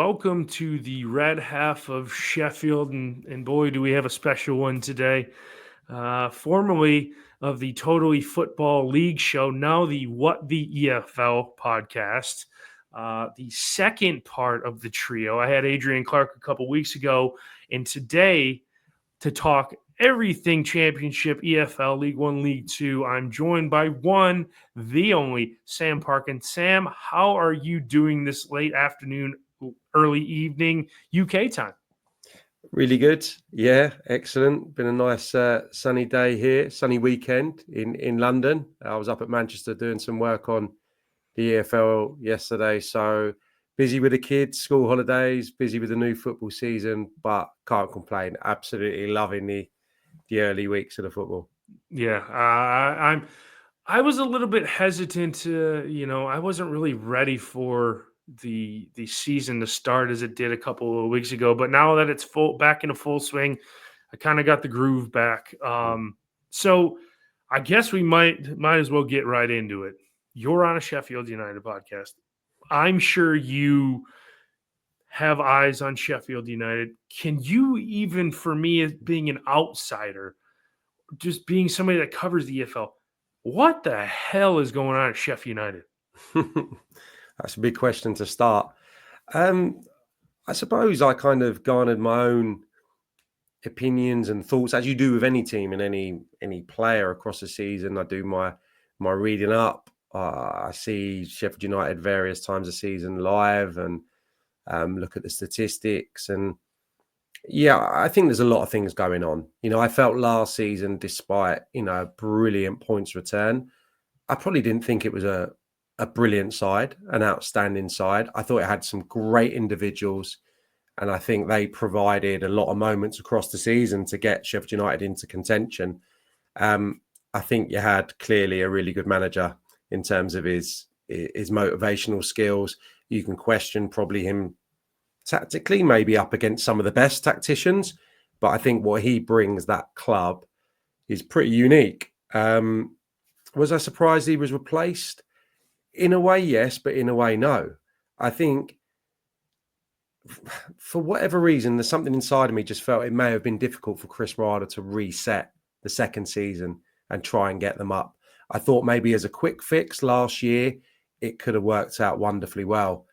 welcome to the red half of Sheffield, and boy, do we have a special one today. Formerly of the Totally Football League show, now the What the EFL podcast. The second part of the trio. I had Adrian Clark a couple weeks ago, and today to talk everything championship, EFL, League One, League Two, I'm joined by one, the only, Sam Parkin. Sam, how are you doing this late afternoon, early evening UK time? Really good. Yeah, excellent. Been a nice sunny day here, sunny weekend in London. I was up at Manchester doing some work on the EFL yesterday. So busy with the kids, school holidays, busy with the new football season, but can't complain. Absolutely loving the early weeks of the football. Yeah, I was a little bit hesitant to, I wasn't really ready for the season to start as it did a couple of weeks ago. But now that it's back into full swing, I kind of got the groove back. So I guess we might as well get right into it. You're on a Sheffield United podcast. I'm sure you have eyes on Sheffield United. Can you even, for me, as being an outsider, just being somebody that covers the EFL, what the hell is going on at Sheffield United? That's a big question to start. I suppose I kind of garnered my own opinions and thoughts, as you do with any team and any player across the season. I do my reading up. I see Sheffield United various times a season live and look at the statistics. And yeah, I think there's a lot of things going on. I felt last season, despite, a brilliant points return, I probably didn't think it was a brilliant side, an outstanding side. I thought it had some great individuals, and I think they provided a lot of moments across the season to get Sheffield United into contention. I think you had clearly a really good manager in terms of his motivational skills. You can question probably him tactically, maybe up against some of the best tacticians, but I think what he brings that club is pretty unique. Was I surprised he was replaced? In a way, yes, but in a way, no. I think for whatever reason, there's something inside of me just felt it may have been difficult for Chris Wilder to reset the second season and try and get them up. I thought maybe as a quick fix last year, it could have worked out wonderfully well,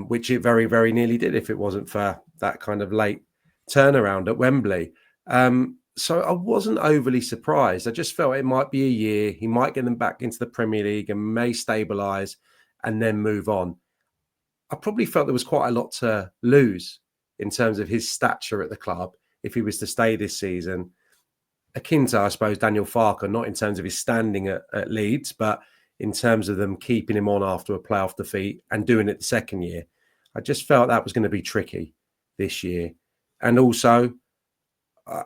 which it very, very nearly did if it wasn't for that kind of late turnaround at Wembley. So I wasn't overly surprised. I just felt it might be a year. He might get them back into the Premier League and may stabilise and then move on. I probably felt there was quite a lot to lose in terms of his stature at the club if he was to stay this season. Akin to, I suppose, Daniel Farke, not in terms of his standing at Leeds, but in terms of them keeping him on after a playoff defeat and doing it the second year. I just felt that was going to be tricky this year. And also,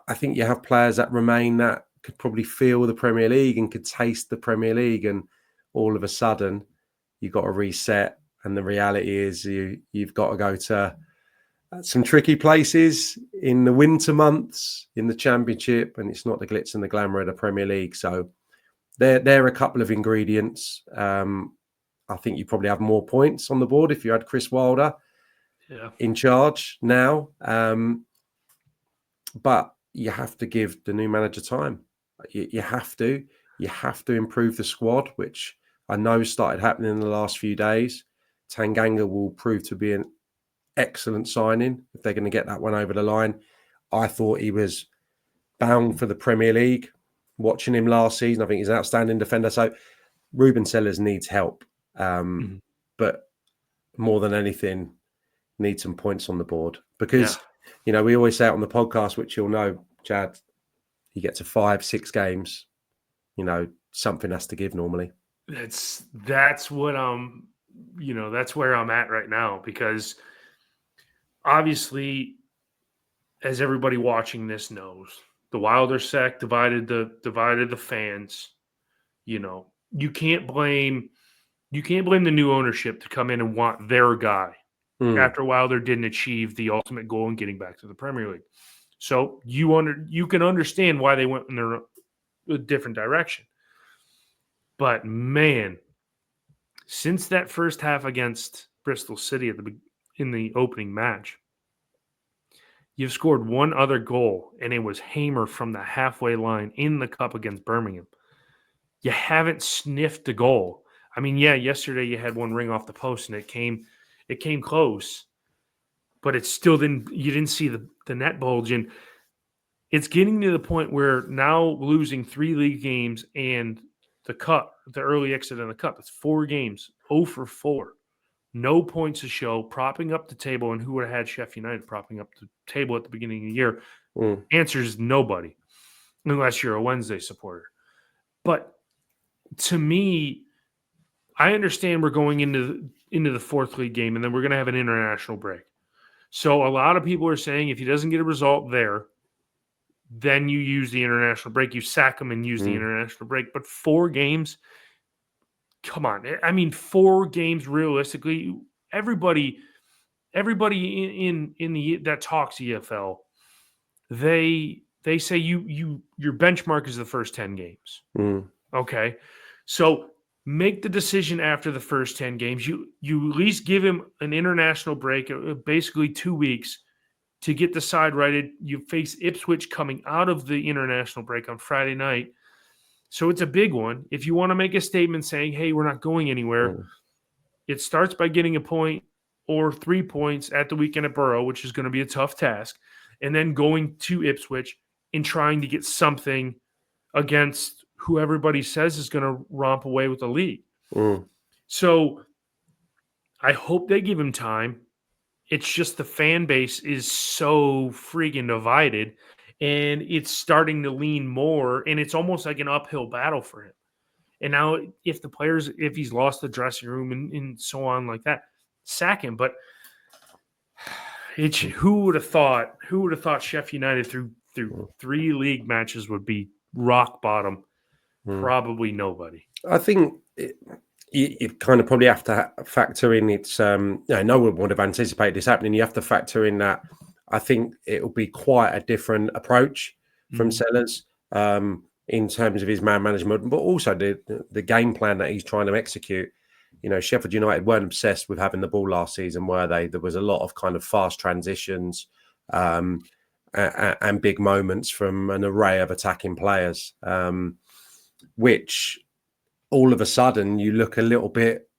I think you have players that remain that could probably feel the Premier League and could taste the Premier League, and all of a sudden you've got to reset. And the reality is you've got to go to some tricky places in the winter months in the Championship, and it's not the glitz and the glamour of the Premier League. So there are a couple of ingredients. I think you probably have more points on the board if you had Chris Wilder in charge now. But you have to give the new manager time. You have to improve the squad, which I know started happening in the last few days. Tanganga will prove to be an excellent signing if they're going to get that one over the line. I thought he was bound for the Premier League. Watching him last season, I think he's an outstanding defender. So Ruben Sellers needs help. But more than anything, needs some points on the board. Because, we always say it on the podcast, which you'll know, Chad, you get to 5-6 games, something has to give normally. That's what that's where I'm at right now, because obviously, as everybody watching this knows, the Wilder sack divided the fans. You can't blame the new ownership to come in and want their guy after Wilder didn't achieve the ultimate goal in getting back to the Premier League. So you can understand why they went in a different direction. But man, since that first half against Bristol City opening match. You've scored one other goal, and it was Hamer from the halfway line in the cup against Birmingham. You haven't sniffed a goal. I mean, yeah, yesterday you had one ring off the post, and it came close, but it still didn't. You didn't see the net bulge, and it's getting to the point where now losing 3 league games and the cup, the early exit in the cup, it's 4 games, 0 for 4. No points to show, propping up the table. And who would have had Sheffield United propping up the table at the beginning of the year? Answer is nobody, unless you're a Wednesday supporter. But to me, I understand we're going into the 4th league game, and then we're going to have an international break. So a lot of people are saying if he doesn't get a result there, then you use the international break. You sack him and use the international break. But 4 games, come on. I mean, 4 games realistically. Everybody in the that talks EFL, they say your benchmark is the first 10 games. Okay, so make the decision after the first 10 games. You at least give him an international break, basically 2 weeks, to get the side righted. You face Ipswich coming out of the international break on Friday night. So it's a big one. If you want to make a statement saying, hey, we're not going anywhere, it starts by getting a point or 3 points at the weekend at Borough, which is going to be a tough task, and then going to Ipswich and trying to get something against who everybody says is going to romp away with the league. So I hope they give him time. It's just the fan base is so freaking divided, and it's starting to lean more, and it's almost like an uphill battle for him. And now if he's lost the dressing room and so on like that, sack him. But who would have thought Sheffield United through 3 league matches would be rock bottom? Probably nobody. I think you kind of probably have to factor in it's no one would have anticipated this happening. You have to factor in that I think it will be quite a different approach from Sellers in terms of his man management, but also the game plan that he's trying to execute. You know, Sheffield United weren't obsessed with having the ball last season, were they? There was a lot of kind of fast transitions and big moments from an array of attacking players, which all of a sudden you look a little bit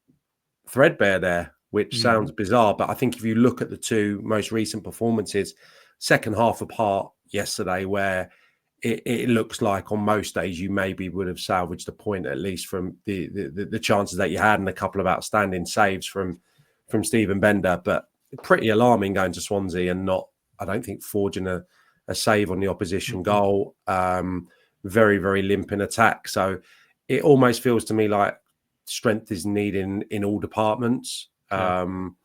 threadbare there, which sounds bizarre. But I think if you look at the 2 most recent performances, second half apart yesterday, where it looks like on most days you maybe would have salvaged a point, at least from the chances that you had, and a couple of outstanding saves from Stephen Bender. But pretty alarming going to Swansea and not, I don't think, forging a save on the opposition goal. Very, very limp in attack. So it almost feels to me like strength is needed in all departments. And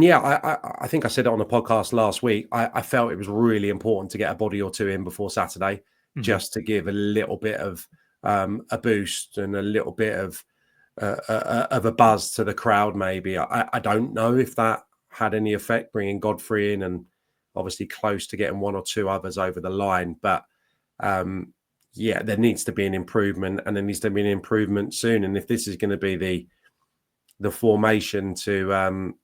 yeah, I think I said it on a podcast last week. I felt it was really important to get a body or 2 in before Saturday, just to give a little bit of a boost and a little bit of a buzz to the crowd. Maybe I don't know if that had any effect, bringing Godfrey in and obviously close to getting 1 or 2 others over the line. But yeah, there needs to be an improvement, and there needs to be an improvement soon. And if this is going to be the formation to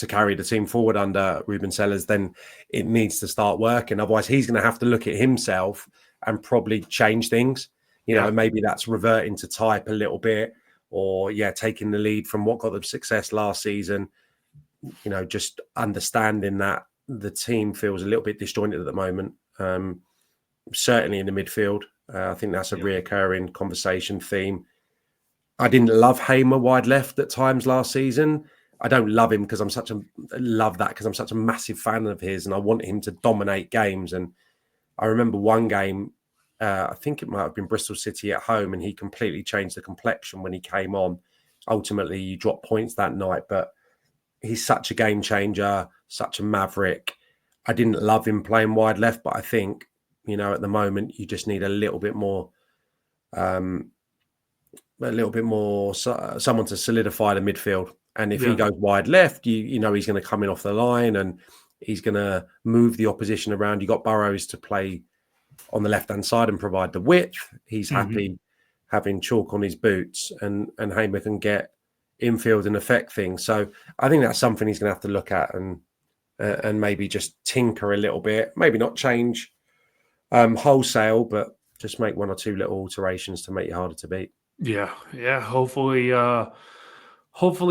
carry the team forward under Ruben Sellers, then it needs to start working. Otherwise, he's going to have to look at himself and probably change things. You know, maybe that's reverting to type a little bit, or taking the lead from what got them success last season. You know, just understanding that the team feels a little bit disjointed at the moment. Certainly in the midfield. I think that's a reoccurring conversation theme. I didn't love Hamer wide left at times last season. I don't love him because I'm such a massive fan of his, and I want him to dominate games. And I remember one game, I think it might have been Bristol City at home, and he completely changed the complexion when he came on. Ultimately, you dropped points that night, but he's such a game changer, such a maverick. I didn't love him playing wide left, but I think, you know, at the moment, you just need a little bit more someone to solidify the midfield. And if he goes wide left, you know he's going to come in off the line and he's going to move the opposition around. You got Burrows to play on the left-hand side and provide the width. He's happy having chalk on his boots, and Hamer can get infield and affect things. So I think that's something he's going to have to look at and maybe just tinker a little bit. Maybe not change wholesale, but just make one or two little alterations to make you harder to beat. Yeah, yeah. Hopefully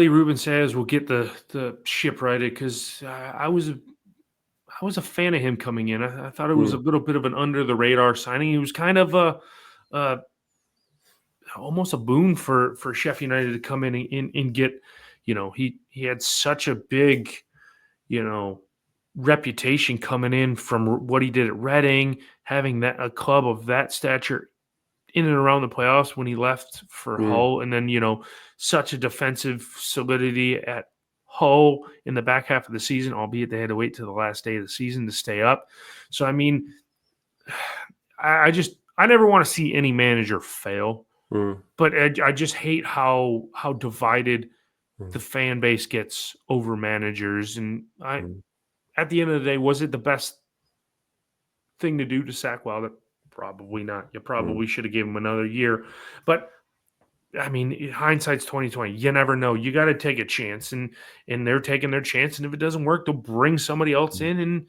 Ruben Sayers will get the ship righted, because I was a fan of him coming in. I thought it was a Mm, little bit of an under the radar signing. He was kind of a almost a boon for Sheffield United to come in and get. He had such a big, you know, reputation coming in from what he did at Reading, having that a club of that stature in and around the playoffs when he left for mm, Hull, and then such a defensive solidity at Hull in the back half of the season, albeit they had to wait to the last day of the season to stay up. So I mean, I never want to see any manager fail, mm, but I just hate how divided the mm, fan base gets over managers. And mm, at the end of the day, was it the best thing to do to sack Wilder? Probably not. You mm, probably should have given him another year. But I mean, hindsight's 2020. You never know. You got to take a chance, and they're taking their chance. And if it doesn't work, they'll bring somebody else mm, in. And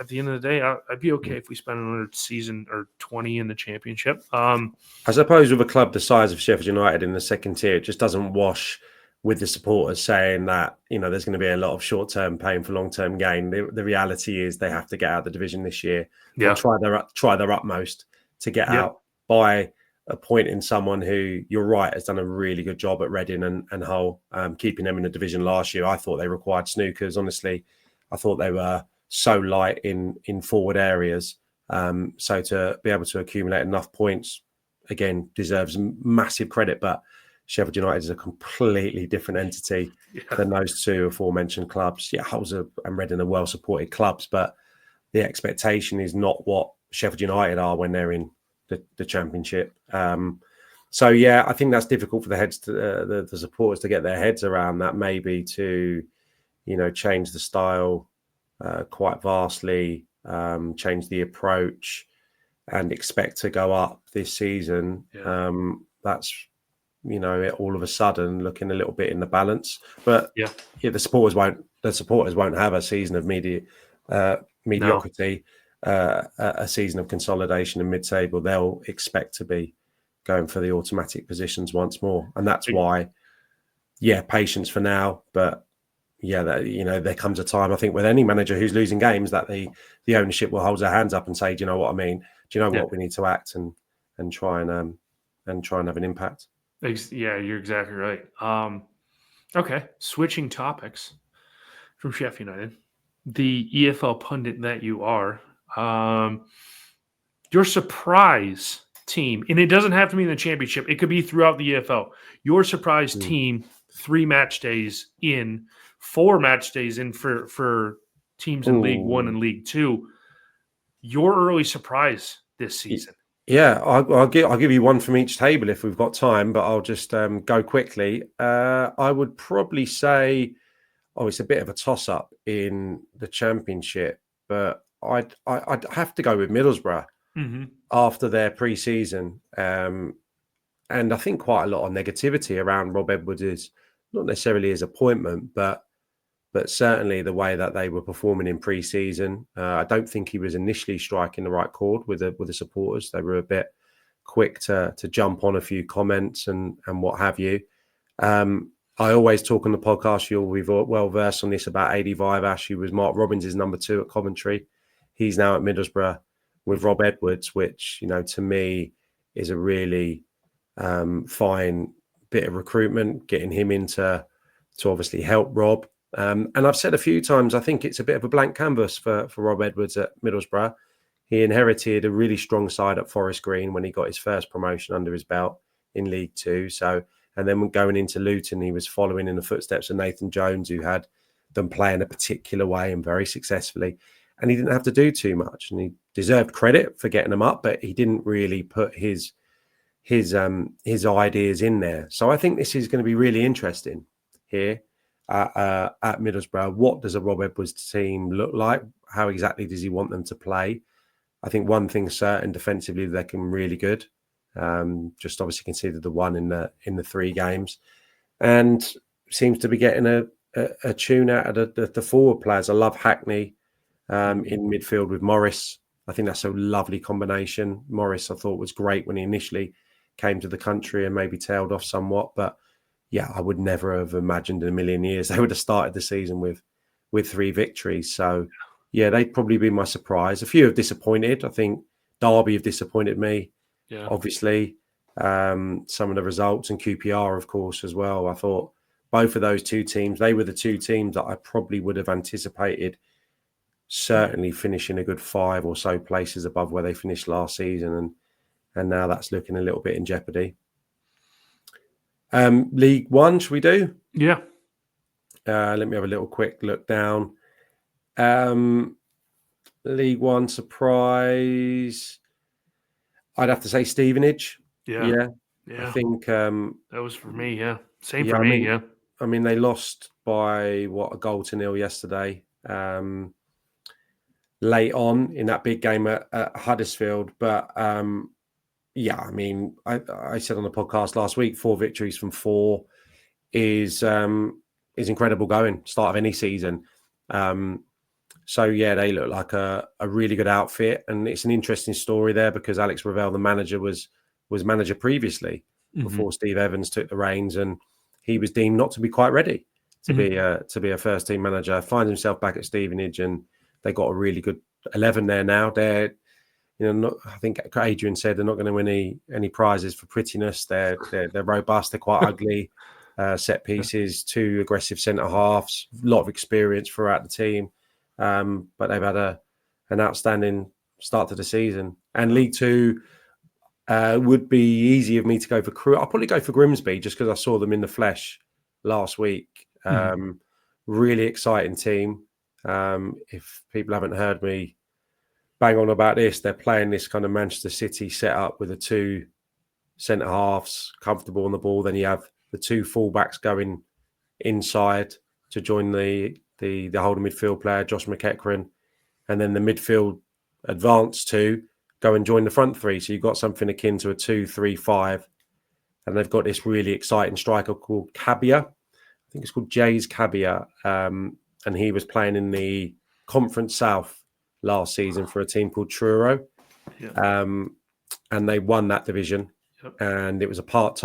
at the end of the day, I'd be okay mm. if we spent another season or 20 in the championship. I suppose with a club the size of Sheffield United in the second tier, it just doesn't wash with the supporters saying that, there's going to be a lot of short-term pain for long-term gain. The reality is they have to get out of the division this year or Yeah, try their utmost to get yeah, out by appointing someone who, you're right, has done a really good job at Reading and Hull, keeping them in the division last year. I thought they required snookers, honestly. I thought they were so light in forward areas. So to be able to accumulate enough points, again, deserves massive credit. But Sheffield United is a completely different entity yeah, than those two aforementioned clubs. Yeah, Hull and Reading are well-supported clubs, but the expectation is not what Sheffield United are when they're in the Championship. So yeah, I think that's difficult for the heads to the supporters to get their heads around that. Maybe to change the style quite vastly, change the approach, and expect to go up this season. yeah, That's it all of a sudden looking a little bit in the balance. But yeah. yeah, the supporters won't have a season of No, mediocrity, a season of consolidation and mid-table. They'll expect to be going for the automatic positions once more, and that's e- why, yeah, patience for now. But yeah, there comes a time, I think, with any manager who's losing games, that the ownership will hold their hands up and say, "Do you know what I mean? Do you know yeah, what we need to act and try and try and have an impact." yeah. You're exactly right. Okay, switching topics from Sheffield United, the EFL pundit that you are. Um, your surprise team, and it doesn't have to be in the championship, it could be throughout the EFL. Your surprise Mm. team, 4 match days in for teams in League One Ooh. and League Two. Your early surprise this season. Yeah, I'll give you one from each table if we've got time, but I'll just go quickly. I would probably say, it's a bit of a toss up in the Championship, but I'd have to go with Middlesbrough Hmm. after their pre-season. And I think quite a lot of negativity around Rob Edwards' not necessarily his appointment, but certainly the way that they were performing in pre-season. I don't think he was initially striking the right chord with the supporters. They were a bit quick to jump on a few comments and what have you. I always talk on the podcast, you'll be well versed on this, about Adi Vivash, who was Mark Robbins' number 2 at Coventry. He's now at Middlesbrough with Rob Edwards, which, to me is a really fine bit of recruitment, getting him to obviously help Rob. And I've said a few times, I think it's a bit of a blank canvas for Rob Edwards at Middlesbrough. He inherited a really strong side at Forest Green when he got his first promotion under his belt in League Two. So, and then going into Luton, he was following in the footsteps of Nathan Jones, who had them playing a particular way and very successfully. And he didn't have to do too much, and he deserved credit for getting them up, but he didn't really put his ideas in there. So I think this is going to be really interesting here at Middlesbrough. What does a Rob Edwards team look like? How exactly does he want them to play? I think one thing's certain, defensively they can really good. Just obviously consider the one in the 3 games. and seems to be getting a tune out of the forward players. I love Hackney in midfield with Morris. I think that's a lovely combination. Morris, I thought, was great when he initially came to the country and maybe tailed off somewhat. But yeah, I would never have imagined in a million years they would have started the season with 3 victories. So yeah, they'd probably be my surprise. A few have disappointed. I think Derby have disappointed me, obviously. Some of the results, and QPR, of course, as well. I thought both of those two teams, they were the two teams that I probably would have anticipated certainly finishing a good 5 or so places above where they finished last season. And now that's looking a little bit in jeopardy. League One, should we do? Yeah. Let me have a little quick look down. League One surprise. I'd have to say Stevenage. Yeah. I think that was for me. Yeah. Same for I me. mean, I mean, they lost by a 1-0 yesterday. Late on in that big game at Huddersfield. But yeah, I mean, I said on the podcast last week, 4 victories from 4 is incredible going, start of any season. So yeah, they look like a really good outfit, and it's an interesting story there because Alex Ravel, the manager, was manager previously before Steve Evans took the reins, and he was deemed not to be quite ready to be a first team manager. Finds himself back at Stevenage, and they got a really good 11 there now. They're, I think Adrian said they're not going to win any prizes for prettiness. They're robust. They're quite ugly. Set pieces, 2 aggressive centre halves, a lot of experience throughout the team. But they've had an outstanding start to the season. And League Two would be easy of me to go for Crewe. I'll probably go for Grimsby just because I saw them in the flesh last week. Really exciting team. If people haven't heard me bang on about this, they're playing this kind of Manchester City setup with the 2 centre halves comfortable on the ball. Then you have the 2 fullbacks going inside to join the holding midfield player, Josh McEachran, and then the midfield advanced 2 go and join the front 3. So you've got something akin to a 2-3-5, and they've got this really exciting striker called Cabia. I think it's called Jays Cabia, and he was playing in the Conference South last season for a team called Truro, and they won that division, and it was not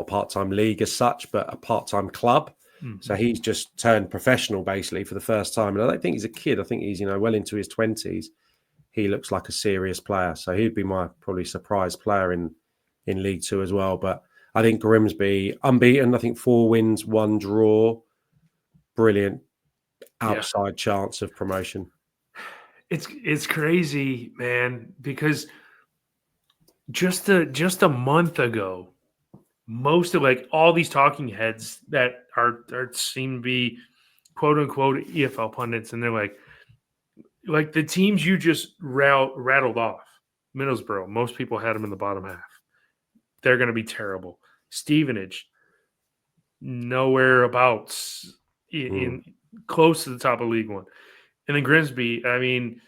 a part-time league as such, but a part-time club. So he's just turned professional basically for the first time. And I don't think he's a kid. I think he's, well into his 20s. He looks like a serious player. So he'd be my probably surprise player in League Two as well. But I think Grimsby, unbeaten, I think 4 wins, 1 draw. Brilliant outside chance of promotion. It's crazy, man, because just a month ago, most of all these talking heads that are seem to be quote unquote EFL pundits, and they're like the teams you just rattled off. Middlesbrough, most people had them in the bottom half. They're going to be terrible. Stevenage, nowhere abouts in close to the top of League One. And then Grimsby, I mean,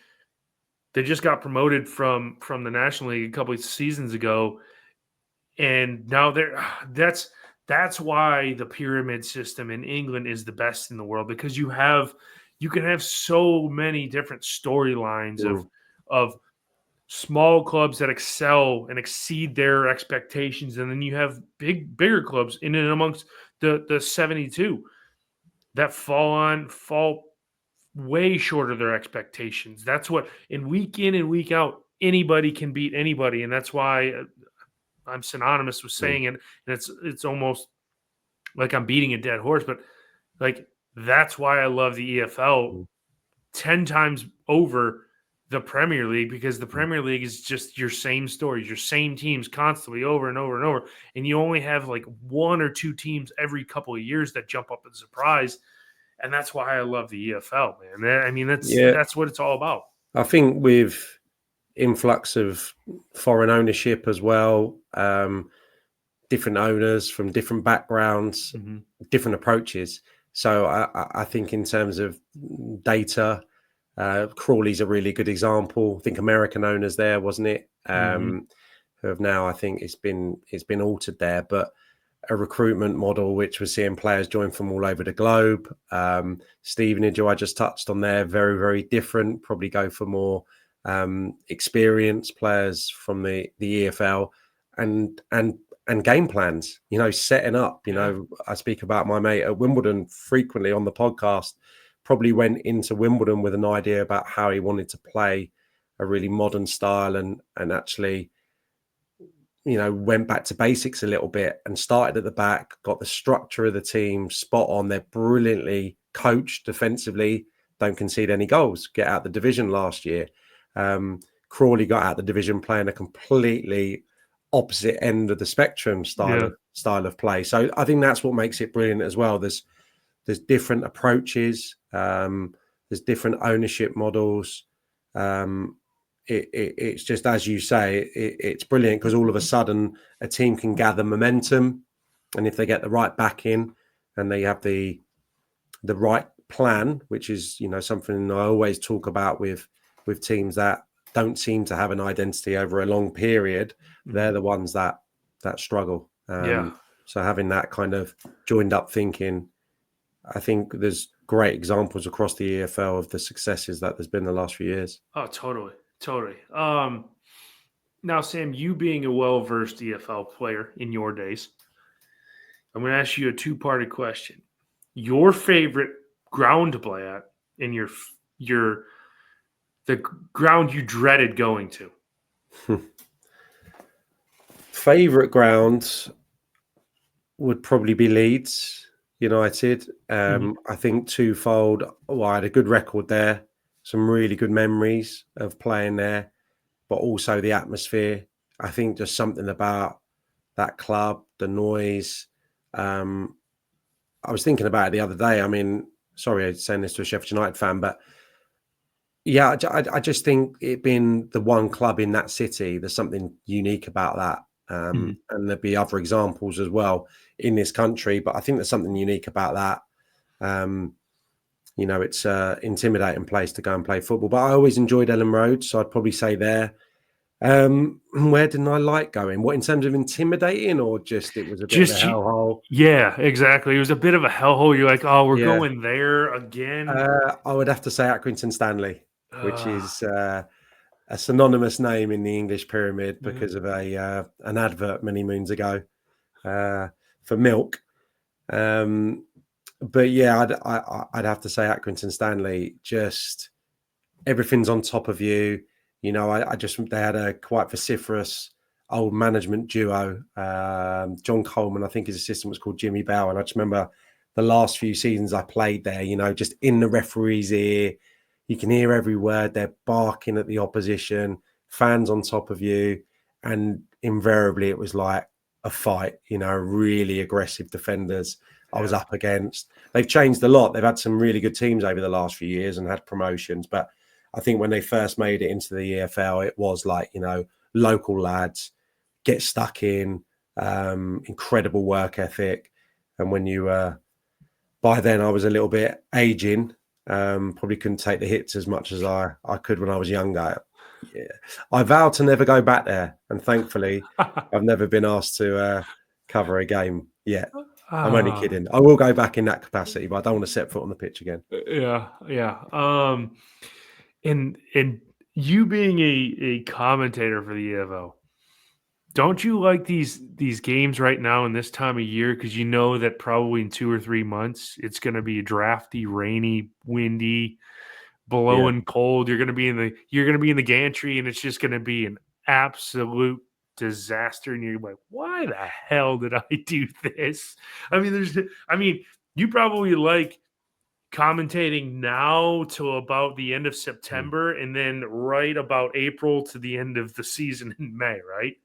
they just got promoted from the National League a couple of seasons ago. And now that's why the pyramid system in England is the best in the world, because you can have so many different storylines of small clubs that excel and exceed their expectations, and then you have bigger clubs in and amongst the 72 that fall way short of their expectations. That's what in and week out anybody can beat anybody, and that's why I'm synonymous with saying it, and it's almost like I'm beating a dead horse, but that's why I love the EFL 10 times over the Premier League, because the Premier League is just your same stories, your same teams constantly over and over and over, and you only have 1 or 2 teams every couple of years that jump up and surprise, and that's why I love the EFL, man. I mean, that's what it's all about. I think with influx of foreign ownership as well, different owners from different backgrounds, different approaches. So I think in terms of data, Crawley's a really good example. I think American owners there, wasn't it? Who have now, I think it's been altered there. But a recruitment model which was seeing players join from all over the globe. Stevenage, who I just touched on there, very, very different. Probably go for more experienced players from the EFL and game plans. Setting up. I speak about my mate at Wimbledon frequently on the podcast. Probably went into Wimbledon with an idea about how he wanted to play a really modern style and actually, went back to basics a little bit and started at the back, got the structure of the team spot on. They're brilliantly coached defensively, don't concede any goals, get out the division last year. Crawley got out the division playing a completely opposite end of the spectrum style of play. So I think that's what makes it brilliant as well. There's different approaches, there's different ownership models. It's just, as you say, it's brilliant because all of a sudden a team can gather momentum, and if they get the right backing and they have the right plan, which is something I always talk about with teams that don't seem to have an identity over a long period, they're the ones that struggle. So having that kind of joined up thinking, I think there's great examples across the EFL of the successes that there's been the last few years. Oh, totally. Now, Sam, you being a well-versed EFL player in your days, I'm going to ask you a two-parted question. Your favorite ground to play at and the ground you dreaded going to? Favorite ground would probably be Leeds United. I think twofold. I had a good record there, some really good memories of playing there, but also the atmosphere. I think just something about that club, the noise. I was thinking about it the other day. I mean, sorry, I'm saying this to a Sheffield United fan, but yeah, I just think it being the one club in that city, there's something unique about that. And there'd be other examples as well in this country, but I think there's something unique about that. It's an intimidating place to go and play football, but I always enjoyed Ellen Road, so I'd probably say there. Where didn't I like going? What, in terms of intimidating, or just it was a bit of a hellhole? Yeah, exactly. It was a bit of a hellhole. You're like, oh, we're going there again. I would have to say Accrington Stanley, which is a synonymous name in the English pyramid because of an advert many moons ago for milk. But yeah, I'd have to say Accrington Stanley. Just everything's on top of you. They had a quite vociferous old management duo. John Coleman, I think his assistant was called Jimmy Bell, and I just remember the last few seasons I played there. Just in the referee's ear, you can hear every word. They're barking at the opposition, fans on top of you, and invariably it was like a fight. Really aggressive defenders I was up against. They've changed a lot. They've had some really good teams over the last few years and had promotions. But I think when they first made it into the EFL, it was like, local lads, get stuck in, incredible work ethic. And when by then I was a little bit aging, probably couldn't take the hits as much as I could when I was younger. Yeah, I vowed to never go back there. And thankfully, I've never been asked to cover a game yet. I'm only kidding. I will go back in that capacity, but I don't want to set foot on the pitch again. Yeah. And you being a commentator for the EFL, don't you like these games right now in this time of year? Because you know that probably in 2 or 3 months it's going to be drafty, rainy, windy, blowing cold. You're going to be in the gantry, and it's just going to be an absolute disaster. And you're like, why the hell did I do this? I mean, you probably like commentating now till about the end of September, and then right about April to the end of the season in May, right?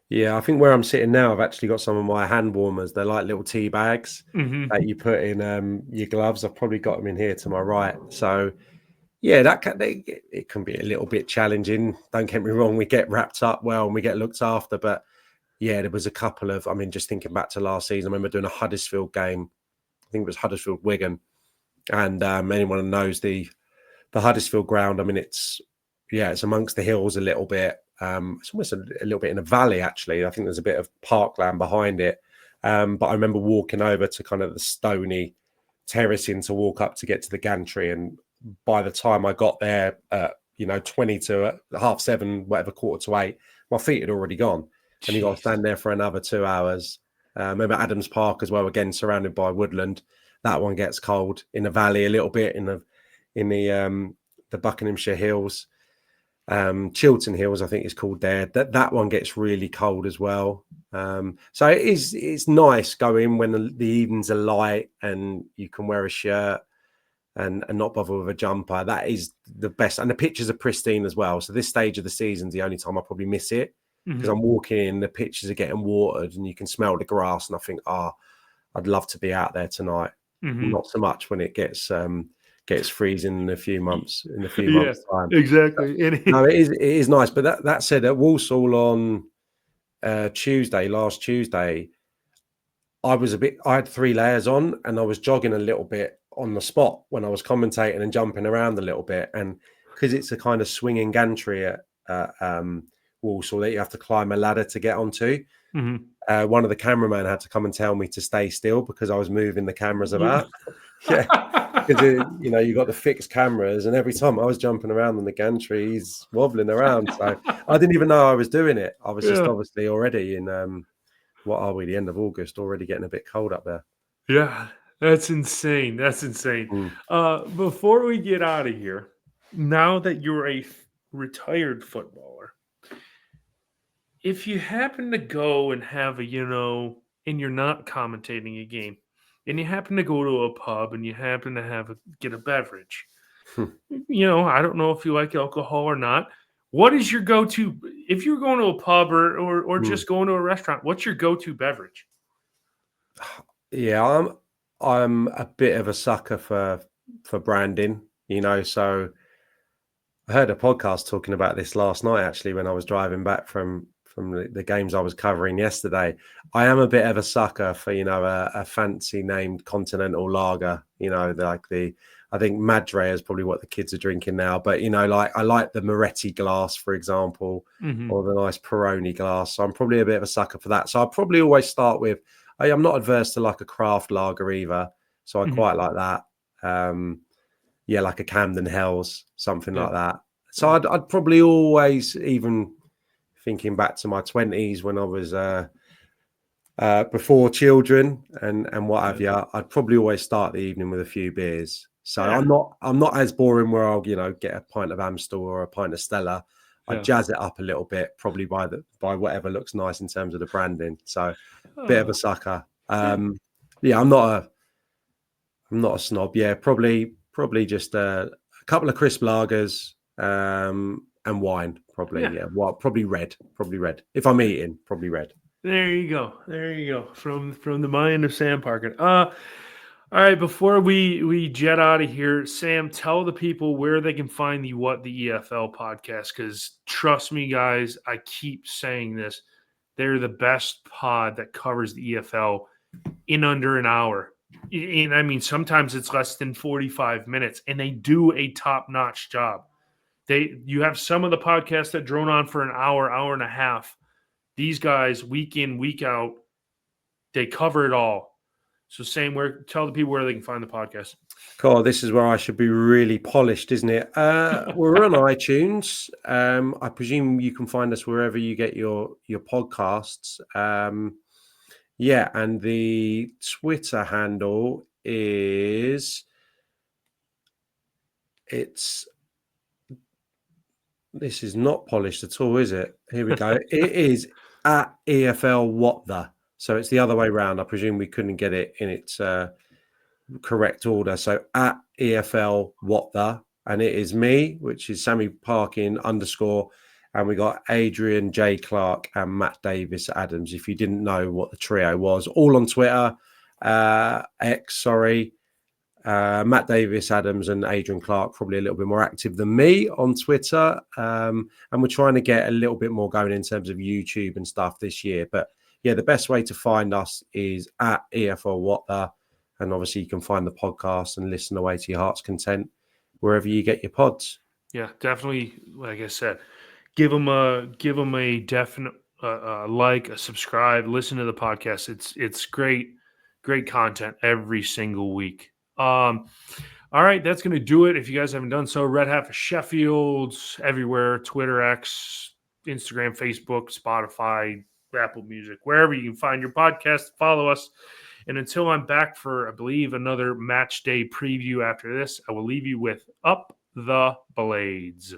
Yeah, I think where I'm sitting now, I've actually got some of my hand warmers. They're like little tea bags that you put in your gloves. I've probably got them in here to my right. So, yeah, it can be a little bit challenging. Don't get me wrong, we get wrapped up well and we get looked after. But, yeah, there was a couple of, just thinking back to last season, I remember doing a Huddersfield game. I think it was Huddersfield-Wigan. And anyone who knows the Huddersfield ground, it's amongst the hills a little bit. It's almost a little bit in a valley, actually. I think there's a bit of parkland behind it. But I remember walking over to kind of the stony terracing to walk up to get to the gantry. And by the time I got there, 20 to 7:30, whatever, 7:45, my feet had already gone. And you got to stand there for another 2 hours. Remember Adams Park as well, again, surrounded by woodland. That one gets cold in the valley a little bit in the Buckinghamshire Hills. Chiltern Hills, I think it's called there. That one gets really cold as well. So it's nice going when the evenings are light and you can wear a shirt and not bother with a jumper. That is the best. And the pitches are pristine as well. So this stage of the season's the only time I probably miss it, because I'm walking in, the pitches are getting watered and you can smell the grass. And I think, I'd love to be out there tonight. Not so much when it gets freezing in a few months time. Exactly. No, it is nice. But that said, at Walsall on last Tuesday, I had 3 layers on and I was jogging a little bit on the spot when I was commentating and jumping around a little bit. And because it's a kind of swinging gantry at Walsall that you have to climb a ladder to get onto, one of the cameramen had to come and tell me to stay still because I was moving the cameras about. Yeah. Because you got the fixed cameras, and every time I was jumping around on the gantry, he's wobbling around. So I didn't even know I was doing it. I was just obviously already in what are we, the end of August, already getting a bit cold up there. Yeah, that's insane. That's insane. Before we get out of here, now that you're a retired footballer, if you happen to go and have and you're not commentating a game, and you happen to go to a pub and you happen to get a beverage, I don't know if you like alcohol or not. What is your go-to if you're going to a pub or just going to a restaurant? What's your go-to beverage? Yeah, I'm a bit of a sucker for branding, so I heard a podcast talking about this last night, actually, when I was driving back from the games I was covering yesterday. I am a bit of a sucker for, a fancy named continental lager, I think Madre is probably what the kids are drinking now. But, I like the Moretti glass, for example, or the nice Peroni glass. So I'm probably a bit of a sucker for that. So I'll probably always start with, I'm not adverse to like a craft lager either. So I quite like that. Like a Camden Hells, something like that. So I'd probably always, even thinking back to my 20s when I was before children and what have you, I'd probably always start the evening with a few beers. So I'm not as boring where I'll get a pint of Amstel or a pint of Stella. I jazz it up a little bit, probably by whatever looks nice in terms of the branding. So bit of a sucker. I'm not a snob. Yeah, probably just a couple of crisp lagers and wine. Probably probably red. If I'm eating, probably red. There you go. From the mind of Sam Parkin. All right, before we jet out of here, Sam, tell the people where they can find the EFL podcast, because trust me, guys, I keep saying this. They're the best pod that covers the EFL in under an hour. And I mean, sometimes it's less than 45 minutes, and they do a top-notch job. You have some of the podcasts that drone on for an hour and a half. These guys, week in, week out, they cover it all. So, Sam, tell the people where they can find the podcast. God, this is where I should be really polished, isn't it? We're on iTunes. I presume you can find us wherever you get your podcasts. And the Twitter handle is this is not polished at all, is it? Here we go. It is at EFL What The. So it's the other way around. I presume we couldn't get it in its correct order. So at EFL What The, and it is me, which is Sammy Parkin _, and we got Adrian J. Clark and Matt Davis Adams. If you didn't know what the trio was, all on Twitter, X, sorry. Matt Davis Adams and Adrian Clark probably a little bit more active than me on Twitter, and we're trying to get a little bit more going in terms of YouTube and stuff this year. But yeah, the best way to find us is at EFL What The, and obviously you can find the podcast and listen away to your heart's content wherever you get your pods. Yeah, definitely. Like I said, give them a definite a like, a subscribe, listen to the podcast. It's great content every single week. All right, that's going to do it. If you guys haven't done so, Red Half of Sheffield, everywhere, Twitter, X, Instagram, Facebook, Spotify, Apple Music, wherever you can find your podcast, follow us. And until I'm back for, I believe, another match day preview after this, I will leave you with Up the Blades.